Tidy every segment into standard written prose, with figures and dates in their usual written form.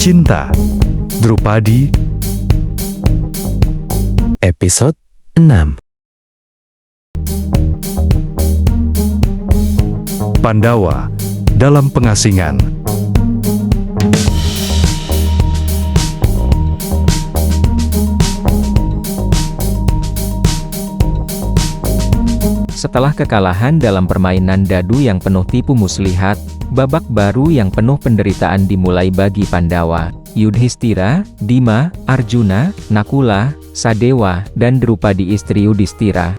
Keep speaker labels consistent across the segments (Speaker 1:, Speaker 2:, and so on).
Speaker 1: Cinta, Drupadi,
Speaker 2: Episode 6.
Speaker 1: Pandawa dalam pengasingan.
Speaker 3: Setelah kekalahan dalam permainan dadu yang penuh tipu muslihat, babak baru yang penuh penderitaan dimulai bagi Pandawa. Yudhistira, Bhima, Arjuna, Nakula, Sadewa, dan Drupadi istri Yudhistira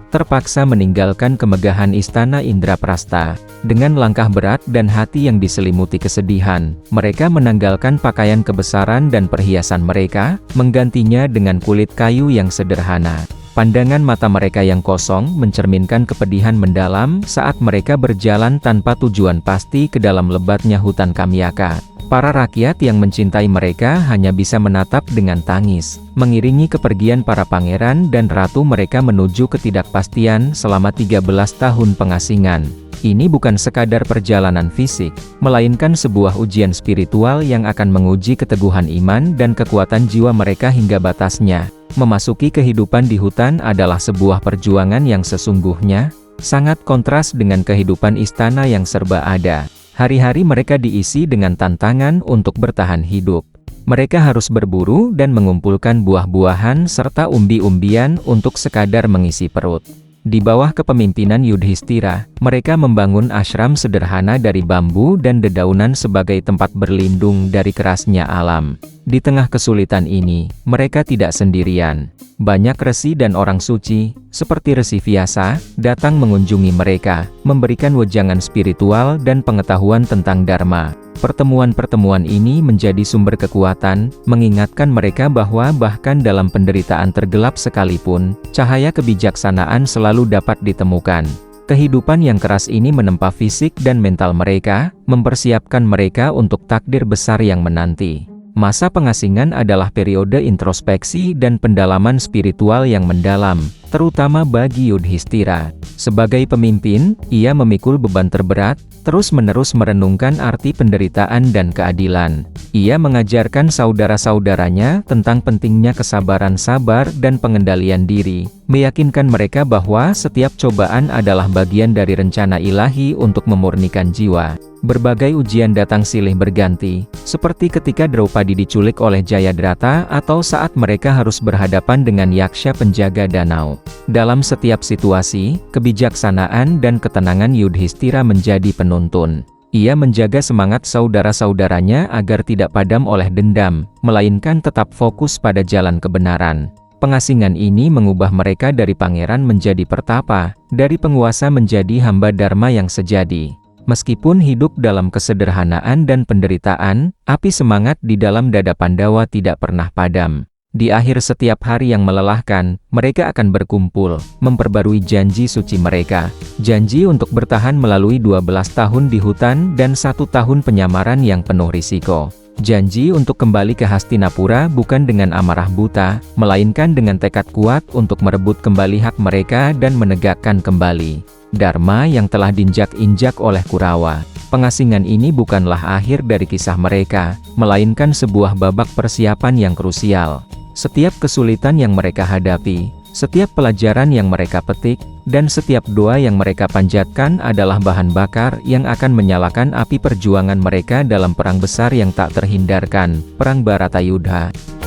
Speaker 3: terpaksa meninggalkan kemegahan istana Indraprastha. Dengan langkah berat dan hati yang diselimuti kesedihan, mereka menanggalkan pakaian kebesaran dan perhiasan mereka, menggantinya dengan kulit kayu yang sederhana. Pandangan mata mereka yang kosong mencerminkan kepedihan mendalam saat mereka berjalan tanpa tujuan pasti ke dalam lebatnya hutan Kamyaka. Para rakyat yang mencintai mereka hanya bisa menatap dengan tangis, mengiringi kepergian para pangeran dan ratu mereka menuju ketidakpastian selama 13 tahun pengasingan. Ini bukan sekadar perjalanan fisik, melainkan sebuah ujian spiritual yang akan menguji keteguhan iman dan kekuatan jiwa mereka hingga batasnya. Memasuki kehidupan di hutan adalah sebuah perjuangan yang sesungguhnya sangat kontras dengan kehidupan istana yang serba ada. Hari-hari mereka diisi dengan tantangan untuk bertahan hidup. Mereka harus berburu dan mengumpulkan buah-buahan serta umbi-umbian untuk sekadar mengisi perut. Di bawah kepemimpinan Yudhistira, mereka membangun ashram sederhana dari bambu dan dedaunan sebagai tempat berlindung dari kerasnya alam. Di tengah kesulitan ini, mereka tidak sendirian. Banyak resi dan orang suci, seperti Resi Vyasa, datang mengunjungi mereka, memberikan wejangan spiritual dan pengetahuan tentang Dharma. Pertemuan-pertemuan ini menjadi sumber kekuatan, mengingatkan mereka bahwa bahkan dalam penderitaan tergelap sekalipun, cahaya kebijaksanaan selalu dapat ditemukan. Kehidupan yang keras ini menempa fisik dan mental mereka, mempersiapkan mereka untuk takdir besar yang menanti. Masa pengasingan adalah periode introspeksi dan pendalaman spiritual yang mendalam, terutama bagi Yudhistira. Sebagai pemimpin, ia memikul beban terberat, terus-menerus merenungkan arti penderitaan dan keadilan. Ia mengajarkan saudara-saudaranya tentang pentingnya kesabaran sabar dan pengendalian diri, meyakinkan mereka bahwa setiap cobaan adalah bagian dari rencana ilahi untuk memurnikan jiwa. Berbagai ujian datang silih berganti, seperti ketika Draupadi diculik oleh Jayadrata atau saat mereka harus berhadapan dengan Yaksha penjaga danau. Dalam setiap situasi, kebijaksanaan dan ketenangan Yudhistira menjadi penuntun. Ia menjaga semangat saudara-saudaranya agar tidak padam oleh dendam, melainkan tetap fokus pada jalan kebenaran. Pengasingan ini mengubah mereka dari pangeran menjadi pertapa, dari penguasa menjadi hamba Dharma yang sejati. Meskipun hidup dalam kesederhanaan dan penderitaan, api semangat di dalam dada Pandawa tidak pernah padam. Di akhir setiap hari yang melelahkan, mereka akan berkumpul, memperbarui janji suci mereka. Janji untuk bertahan melalui 12 tahun di hutan dan 1 tahun penyamaran yang penuh risiko. Janji untuk kembali ke Hastinapura bukan dengan amarah buta, melainkan dengan tekad kuat untuk merebut kembali hak mereka dan menegakkan kembali Dharma yang telah diinjak-injak oleh Kurawa. Pengasingan ini bukanlah akhir dari kisah mereka, melainkan sebuah babak persiapan yang krusial. Setiap kesulitan yang mereka hadapi, setiap pelajaran yang mereka petik, dan setiap doa yang mereka panjatkan adalah bahan bakar yang akan menyalakan api perjuangan mereka dalam perang besar yang tak terhindarkan, Perang Bharatayuddha.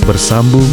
Speaker 1: bersambung